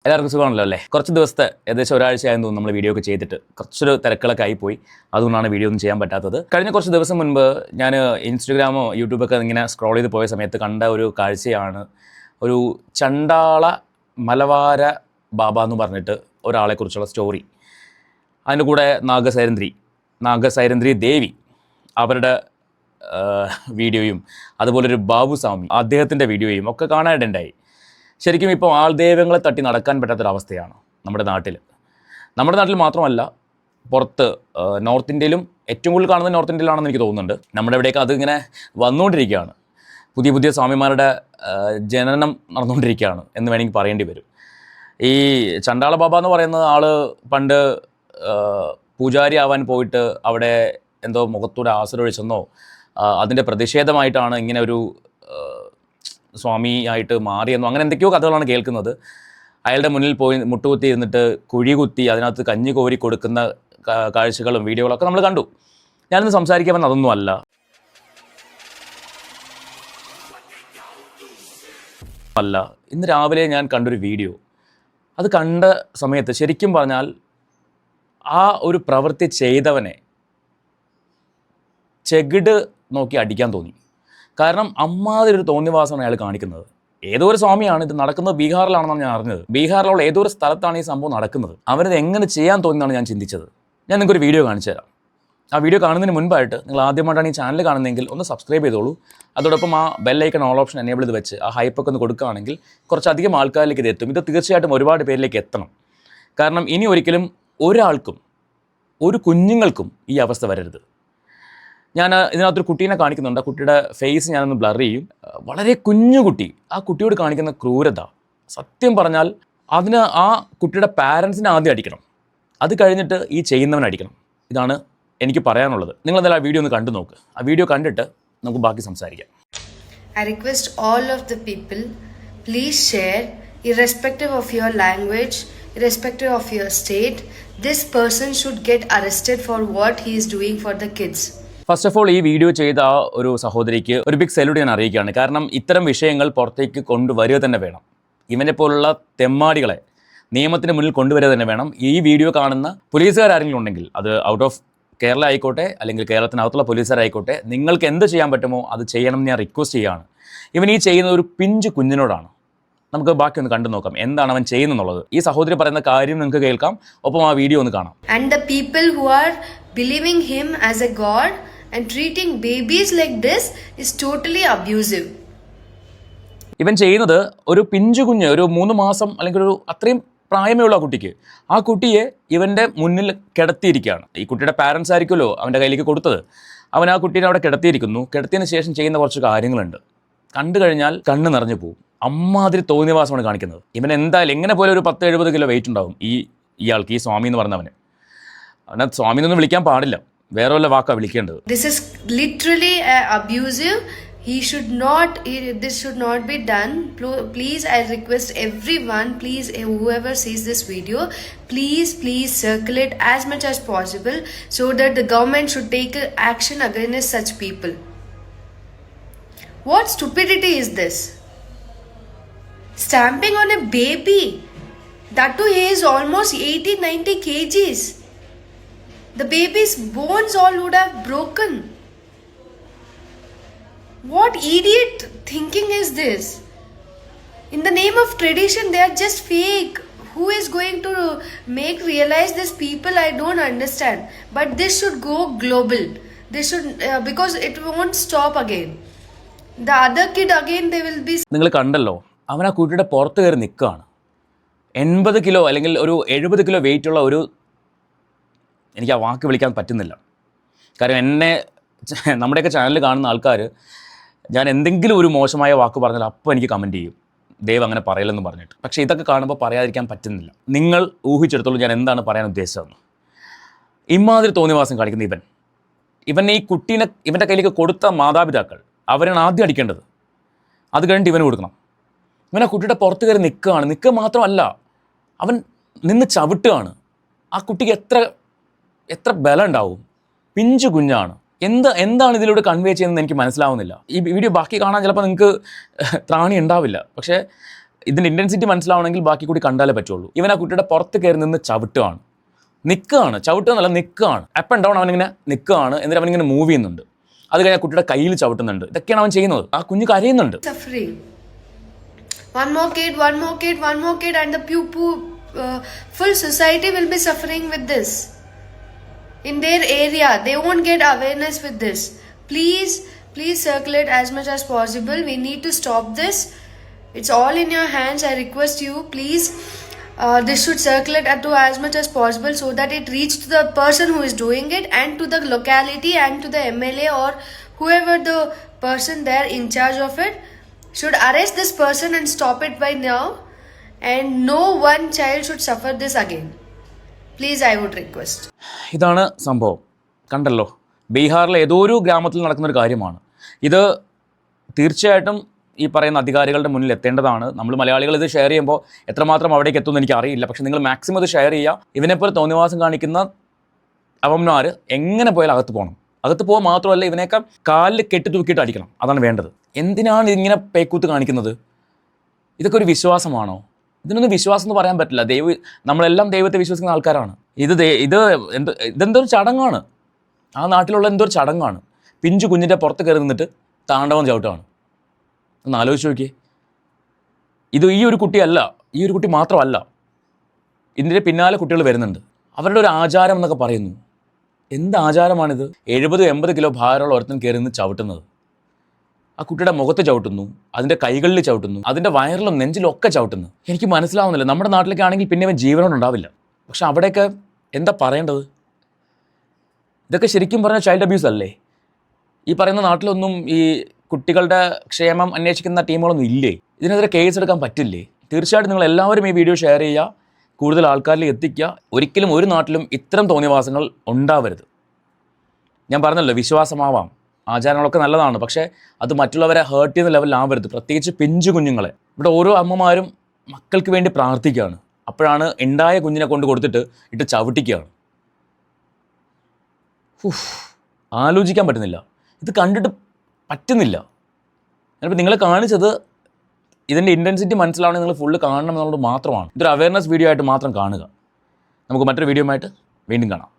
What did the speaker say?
എല്ലാവർക്കും സുഖമാണല്ലോ അല്ലേ? കുറച്ച് ദിവസത്തെ ഏകദേശം ഒരാഴ്ചയായെന്ന് തോന്നുന്നു നമ്മൾ വീഡിയോ ഒക്കെ ചെയ്തിട്ട് കുറച്ചൊരു തിരക്കുകളൊക്കെ ആയിപ്പോയി. അതുകൊണ്ടാണ് വീഡിയോ ഒന്നും ചെയ്യാൻ പറ്റാത്തത്. കഴിഞ്ഞ കുറച്ച് ദിവസം മുൻപ് ഞാൻ ഇൻസ്റ്റഗ്രാമോ യൂട്യൂബൊക്കെ ഇങ്ങനെ സ്ക്രോൾ ചെയ്ത് പോയ സമയത്ത് കണ്ട ഒരു കാഴ്ചയാണ് ഒരു ചണ്ടാള മലവാര ബാബ എന്ന് പറഞ്ഞിട്ട് ഒരാളെക്കുറിച്ചുള്ള സ്റ്റോറി. അതിൻ്റെ കൂടെ നാഗസൈരന്ധ്രി ദേവി അവരുടെ വീഡിയോയും അതുപോലൊരു ബാബുസ്വാമി അദ്ദേഹത്തിൻ്റെ വീഡിയോയും ഒക്കെ കാണാനിടയുണ്ടായി. ശരിക്കും ഇപ്പോൾ ആൾദൈവങ്ങളെ തട്ടി നടക്കാൻ പറ്റാത്തൊരവസ്ഥയാണ് നമ്മുടെ നാട്ടിൽ. നമ്മുടെ നാട്ടിൽ മാത്രമല്ല, പുറത്ത് നോർത്ത് ഇന്ത്യയിലും ഏറ്റവും കൂടുതൽ കാണുന്നത് നോർത്ത് ഇന്ത്യയിലാണെന്ന് എനിക്ക് തോന്നുന്നുണ്ട്. നമ്മുടെ ഇവിടെയൊക്കെ അതിങ്ങനെ വന്നുകൊണ്ടിരിക്കുകയാണ്. പുതിയ പുതിയ സ്വാമിമാരുടെ ജനനം നടന്നുകൊണ്ടിരിക്കുകയാണ് എന്ന് വേണമെങ്കിൽ പറയേണ്ടി വരും. ഈ ചണ്ടാള ബാബ എന്ന് പറയുന്ന ആൾ പണ്ട് പൂജാരി ആവാൻ പോയിട്ട് അവിടെ എന്തോ മുഖത്തൂടെ ആസുരൊഴിച്ചെന്നോ അതിൻ്റെ പ്രതിഷേധമായിട്ടാണ് ഇങ്ങനെ ഒരു സ്വാമി ആയിട്ട് മാറിയെന്നോ അങ്ങനെ എന്തൊക്കെയോ കഥകളാണ് കേൾക്കുന്നത്. അയാളുടെ മുന്നിൽ പോയി മുട്ടുകുത്തി ഇരുന്നിട്ട് കുഴി കുത്തി അതിനകത്ത് കഞ്ഞി കോരി കൊടുക്കുന്ന കാഴ്ചകളും വീഡിയോകളൊക്കെ നമ്മൾ കണ്ടു. ഞാനിന്ന് സംസാരിക്കാൻ അതൊന്നും അല്ല. ഇന്ന് രാവിലെ ഞാൻ കണ്ടൊരു വീഡിയോ. അത് കണ്ട സമയത്ത് ശരിക്കും പറഞ്ഞാൽ ആ ഒരു പ്രവൃത്തി ചെയ്തവനെ ചെകിട് നോക്കി അടിക്കാൻ തോന്നി. കാരണം അമ്മാതിരൊരു തോന്നിവാസമാണ് അയാൾ കാണിക്കുന്നത്. ഏതോ ഒരു സ്വാമിയാണ് ഇത് നടക്കുന്നത്, ബീഹാറിലാണെന്നാണ് ഞാൻ അറിഞ്ഞത്. ബീഹാറിലുള്ള ഏതോ ഒരു സ്ഥലത്താണ് ഈ സംഭവം നടക്കുന്നത്. അവരത് എങ്ങനെ ചെയ്യാൻ തോന്നിയെന്നാണ് ഞാൻ ചിന്തിച്ചത്. ഞാൻ നിങ്ങൾക്കൊരു വീഡിയോ കാണിച്ചു തരാം. ആ വീഡിയോ കാണുന്നതിന് മുൻപായിട്ട് നിങ്ങൾ ആദ്യമായിട്ടാണ് ഈ ചാനൽ കാണുന്നതെങ്കിൽ ഒന്ന് സബ്സ്ക്രൈബ് ചെയ്തോളൂ. അതോടൊപ്പം ആ ബെല്ലൈക്കൺ ഓൾ ഓപ്ഷൻ എനേബിൾ ചെയ്ത് വെച്ച് ആ ഹൈപ്പൊക്കെ ഒന്ന് കൊടുക്കുകയാണെങ്കിൽ കുറച്ചധികം ആൾക്കാരിലേക്ക് ഇത് എത്തും. ഇത് തീർച്ചയായിട്ടും ഒരുപാട് പേരിലേക്ക് എത്തണം. കാരണം ഇനി ഒരിക്കലും ഒരാൾക്കും ഒരു കുഞ്ഞുങ്ങൾക്കും ഈ അവസ്ഥ വരരുത്. ഞാൻ ഇതിനകത്തൊരു കുട്ടീനെ കാണിക്കുന്നുണ്ട്. ആ കുട്ടിയുടെ ഫേസ് ഞാനൊന്ന് ബ്ലർ ചെയ്യും. വളരെ കുഞ്ഞു കുട്ടി. ആ കുട്ടിയോട് കാണിക്കുന്ന ക്രൂരത സത്യം പറഞ്ഞാൽ അതിന് ആ കുട്ടിയുടെ പാരൻസിനെ ആദ്യം അടിക്കണം. അത് കഴിഞ്ഞിട്ട് ഈ ചെയ്യുന്നവനെ അടിക്കണം. ഇതാണ് എനിക്ക് പറയാനുള്ളത്. നിങ്ങളെന്തായാലും ആ വീഡിയോ ഒന്ന് കണ്ടു നോക്ക്. ആ വീഡിയോ കണ്ടിട്ട് നമുക്ക് ബാക്കി സംസാരിക്കാം. I request all of the people, please share, irrespective of your language, irrespective of your state, this person should get arrested for what he is doing for the kids. First of all ഈ video ചെയ്ത ആ ഒരു സഹോദരിക്ക് ഒരു big salute ഞാൻ അറിയിക്കുകയാണ്. കാരണം ഇത്തരം വിഷയങ്ങൾ പുറത്തേക്ക് കൊണ്ടുവരിക തന്നെ വേണം. ഇവനെ പോലുള്ള തെമ്മാടികളെ നിയമത്തിന് മുന്നിൽ കൊണ്ടുവരിക തന്നെ വേണം. ഈ വീഡിയോ കാണുന്ന പോലീസുകാരെങ്കിലും ഉണ്ടെങ്കിൽ, അത് ഔട്ട് ഓഫ് കേരള ആയിക്കോട്ടെ അല്ലെങ്കിൽ കേരളത്തിനകത്തുള്ള പോലീസുകാരായിക്കോട്ടെ, നിങ്ങൾക്ക് എന്ത് ചെയ്യാൻ പറ്റുമോ അത് ചെയ്യണം എന്ന് ഞാൻ റിക്വസ്റ്റ് ചെയ്യുകയാണ്. ഇവൻ ഈ ചെയ്യുന്ന ഒരു പിഞ്ചു കുഞ്ഞിനോടാണ്. നമുക്ക് ബാക്കി ഒന്ന് കണ്ടു നോക്കാം എന്താണ് അവൻ ചെയ്യുന്നുള്ളത്. ഈ സഹോദരി പറയുന്ന കാര്യം നിങ്ങൾക്ക് കേൾക്കാം, ഒപ്പം ആ വീഡിയോ ഒന്ന് കാണാം. And the people who are believing him as a god and treating babies like this is totally abusive. ഇവൻ ചെയ്യുന്നത് ഒരു പിഞ്ചു കുഞ്ഞ്, ഒരു 3 മാസം അല്ലെങ്കിൽ ഒരു അത്രയും പ്രായമേ ഉള്ള ആ കുട്ടിയെ ഇവൻ്റെ മുന്നിൽ കിടത്തിയിരിക്കുകയാണ്. ഈ കുട്ടിയുടെ പാരൻസ് ആയിരിക്കുമല്ലോ അവൻ്റെ കയ്യിലേക്ക് കൊടുത്തത്. അവൻ ആ കുട്ടീനെ അവിടെ കിടത്തിയിരിക്കുന്നു. കിടത്തിയതിന് ശേഷം ചെയ്യുന്ന കുറച്ച് കാര്യങ്ങളുണ്ട്. കണ്ടു കഴിഞ്ഞാൽ കണ്ണ് നിറഞ്ഞു പോകും. അമ്മാതിരി തോന്നിയവാസമാണ് കാണിക്കുന്നത്. ഇവൻ എന്തായാലും എങ്ങനെ പോലെ ഒരു 10-70 കിലോ വെയിറ്റ് ഉണ്ടാവും ഇയാൾക്ക്, ഈ സ്വാമി എന്ന് പറഞ്ഞവന്. അവനെ സ്വാമി എന്നൊന്നും വിളിക്കാൻ പാടില്ല, വേറെ വല്ല വാക്കാണ് വിളിക്കേണ്ടത്. This is literally abusive. This should not be done. Please, I request everyone, please, whoever sees this video, please circulate as much as possible so that the government should take action against such people. What stupidity is this? Stamping on a baby. That too, he is almost 80-90 kgs. The baby's bones all would have broken. What idiot thinking is this? In the name of tradition, they are just fake. Who is going to realize these people? I don't understand. But this should go global. This should because it won't stop again. The other kid again they will be. നിങ്ങൾ കണ്ടല്ലോ, അവൻ ആ കുട്ടിയുടെ പുറത്ത് കയറി നിൽക്കുകയാണ്. 80 kilo അല്ലെങ്കിൽ ഒരു 70 കിലോ വെയിറ്റ് ഉള്ള ഒരു, എനിക്ക് ആ വാക്ക് വിളിക്കാൻ പറ്റുന്നില്ല. കാരണം നമ്മുടെയൊക്കെ ചാനൽ കാണുന്ന ആൾക്കാർ ഞാൻ എന്തെങ്കിലും ഒരു മോശമായ വാക്ക് പറഞ്ഞാൽ അപ്പോൾ എനിക്ക് കമൻറ്റ് ചെയ്യും, ദൈവം അങ്ങനെ പറയില്ലെന്ന് പറഞ്ഞിട്ട്. പക്ഷേ ഇതൊക്കെ കാണുമ്പോൾ പറയാതിരിക്കാൻ പറ്റുന്നില്ല. നിങ്ങൾ ഊഹിച്ചെടുത്തോളൂ ഞാൻ എന്താണ് പറയാൻ ഉദ്ദേശിച്ചതെന്ന്. ഇമാതിരി തോന്നിവാസം കാണിക്കുന്ന ഇവൻ ഈ കുട്ടീനെ ഇവൻ്റെ കയ്യിലേക്ക് കൊടുത്ത മാതാപിതാക്കൾ അവരാണ് ആദ്യം അടിക്കേണ്ടത്. അത് കഴിഞ്ഞിട്ട് ഇവന് കൊടുക്കണം. ഇവൻ ആ കുട്ടിയുടെ പുറത്ത് കയറി നിൽക്കുക മാത്രമല്ല, അവൻ നിന്ന് ചവിട്ടുകയാണ്. ആ കുട്ടിക്ക് എത്ര ബലം ഉണ്ടാവും? പിഞ്ചു കുഞ്ഞാണ്. എന്താണ് ഇതിലൂടെ കൺവേ ചെയ്യുന്നത് എനിക്ക് മനസ്സിലാവുന്നില്ല. ഈ വീഡിയോ ബാക്കി കാണാൻ ചിലപ്പോൾ നിങ്ങൾക്ക് ത്രാണി ഉണ്ടാവില്ല. പക്ഷേ ഇതിൻ്റെ ഇൻറ്റൻസിറ്റി മനസ്സിലാവണമെങ്കിൽ ബാക്കി കൂടി കണ്ടാലേ പറ്റുള്ളൂ. ഇവൻ ആ കുട്ടിയുടെ പുറത്ത് കയറി നിന്ന് ചവിട്ടുകയാണ്, നിൽക്കുകയാണ്, ചവിട്ടുകയെന്നല്ല നിൽക്കുകയാണ്, അപ്പ് ആൻഡ് ഡൗൺ അവനിങ്ങനെ നിൽക്കുകയാണ്. എന്നിട്ട് അവനിങ്ങനെ മൂവ് ചെയ്യുന്നുണ്ട്. അത് കഴിഞ്ഞാൽ കുട്ടിയുടെ കയ്യിൽ ചവിട്ടുന്നുണ്ട്. ഇതൊക്കെയാണ് അവൻ ചെയ്യുന്നത്. ആ കുഞ്ഞ് കരയുന്നുണ്ട്. Suffering. One more kid, one more kid, one more kid, and the full society will be suffering with this. In their area, they won't get awareness with this. Please circulate as much as possible. We need to stop this. It's all in your hands. I request you, please. This should circulate to as much as possible so that it reaches to the person who is doing it and to the locality and to the MLA or whoever the person there in charge of it should arrest this person and stop it by now, and no one child should suffer this again. Please, I would request. ഇതാണ് സംഭവം. കണ്ടല്ലോ, ബീഹാറിലെ ഏതോ ഒരു ഗ്രാമത്തിൽ നടക്കുന്നൊരു കാര്യമാണ് ഇത്. തീർച്ചയായിട്ടും ഈ പറയുന്ന അധികാരികളുടെ മുന്നിൽ എത്തേണ്ടതാണ്. നമ്മൾ മലയാളികൾ ഇത് ഷെയർ ചെയ്യുമ്പോൾ എത്രമാത്രം അവിടേക്ക് എത്തുമെന്ന് എനിക്ക് അറിയില്ല. പക്ഷേ നിങ്ങൾ മാക്സിമം ഇത് ഷെയർ ചെയ്യുക. ഇവനെപ്പോലെ തോന്നിവാസം കാണിക്കുന്ന അവന്മാർ എങ്ങനെ പോയാലും അകത്ത് പോകണം. അകത്ത് പോകാൻ മാത്രമല്ല, ഇവനെയൊക്കെ കാലിൽ കെട്ടി തൂക്കിയിട്ട് അടിക്കണം. അതാണ് വേണ്ടത്. എന്തിനാണ് ഇങ്ങനെ പേക്കൂത്ത് കാണിക്കുന്നത്? ഇതൊക്കെ ഒരു വിശ്വാസമാണോ? ഇതിനൊന്നും വിശ്വാസം എന്ന് പറയാൻ പറ്റില്ല. നമ്മളെല്ലാം ദൈവത്തെ വിശ്വസിക്കുന്ന ആൾക്കാരാണ്. ഇതെന്തൊരു ചടങ്ങാണ്. ആ നാട്ടിലുള്ള എന്തൊരു ചടങ്ങാണ്. പിഞ്ചു കുഞ്ഞിൻ്റെ പുറത്ത് കയറി നിന്നിട്ട് താണ്ഡവം ചവിട്ടാണ്. ഒന്ന് ആലോചിച്ച് നോക്കിയേ. ഇത് ഈ ഒരു കുട്ടിയല്ല, ഈ ഒരു കുട്ടി മാത്രമല്ല, ഇതിൻ്റെ പിന്നാലെ കുട്ടികൾ വരുന്നുണ്ട്. അവരുടെ ഒരു ആചാരം എന്നൊക്കെ പറയുന്നു. എന്ത് ആചാരമാണിത്? 70-80 കിലോ ഭാരമുള്ള ഒരുത്തൻ കയറി നിന്ന് ചവിട്ടുന്നത്. ആ കുട്ടിയുടെ മുഖത്ത് ചവിട്ടുന്നു, അതിൻ്റെ കൈകളിൽ ചവിട്ടുന്നു, അതിൻ്റെ വയറിലും നെഞ്ചിലും ഒക്കെ ചവിട്ടുന്നു. എനിക്ക് മനസ്സിലാവുന്നില്ല. നമ്മുടെ നാട്ടിലൊക്കെ ആണെങ്കിൽ പിന്നെ അവൻ ജീവനോടുണ്ടാവില്ല. പക്ഷെ അവിടെയൊക്കെ എന്താ പറയേണ്ടത്? ഇതൊക്കെ ശരിക്കും പറഞ്ഞാൽ ചൈൽഡ് അബ്യൂസ് അല്ലേ? ഈ പറയുന്ന നാട്ടിലൊന്നും ഈ കുട്ടികളുടെ ക്ഷേമം അന്വേഷിക്കുന്ന ടീമുകളൊന്നും ഇല്ലേ? ഇതിനെതിരെ കേസ് എടുക്കാൻ പറ്റില്ലേ? തീർച്ചയായിട്ടും നിങ്ങൾ എല്ലാവരും ഈ വീഡിയോ ഷെയർ ചെയ്യുക, കൂടുതൽ ആൾക്കാരിലേക്ക് എത്തിക്കുക. ഒരിക്കലും ഒരു നാട്ടിലും ഇത്തരം തോന്നിവാസങ്ങൾ ഉണ്ടാവരുത്. ഞാൻ പറഞ്ഞല്ലോ, വിശ്വാസമാവാം, ആചാരങ്ങളൊക്കെ നല്ലതാണ്, പക്ഷേ അത് മറ്റുള്ളവരെ ഹേർട്ട് ചെയ്യുന്ന ലെവലിലാവരുത്. പ്രത്യേകിച്ച് പിഞ്ചു കുഞ്ഞുങ്ങളെ. ഇവിടെ ഓരോ അമ്മമാരും മക്കൾക്ക് വേണ്ടി പ്രാർത്ഥിക്കുകയാണ്. അപ്പോഴാണ് ഉണ്ടായ കുഞ്ഞിനെ കൊണ്ട് കൊടുത്തിട്ട് ഇട്ട് ചവിട്ടിക്കുകയാണ്. ആലോചിക്കാൻ പറ്റുന്നില്ല. ഇത് കണ്ടിട്ട് പറ്റുന്നില്ല. ഞാനിപ്പോൾ നിങ്ങളെ കാണിച്ചത് ഇതിൻ്റെ ഇൻറ്റൻസിറ്റി മനസ്സിലാവണമെങ്കിൽ നിങ്ങൾ ഫുള്ള് കാണണം എന്നുള്ളത് മാത്രമാണ്. ഇതൊരു അവയർനെസ് വീഡിയോ ആയിട്ട് മാത്രം കാണുക. നമുക്ക് മറ്റൊരു വീഡിയോ ആയിട്ട് വീണ്ടും കാണാം.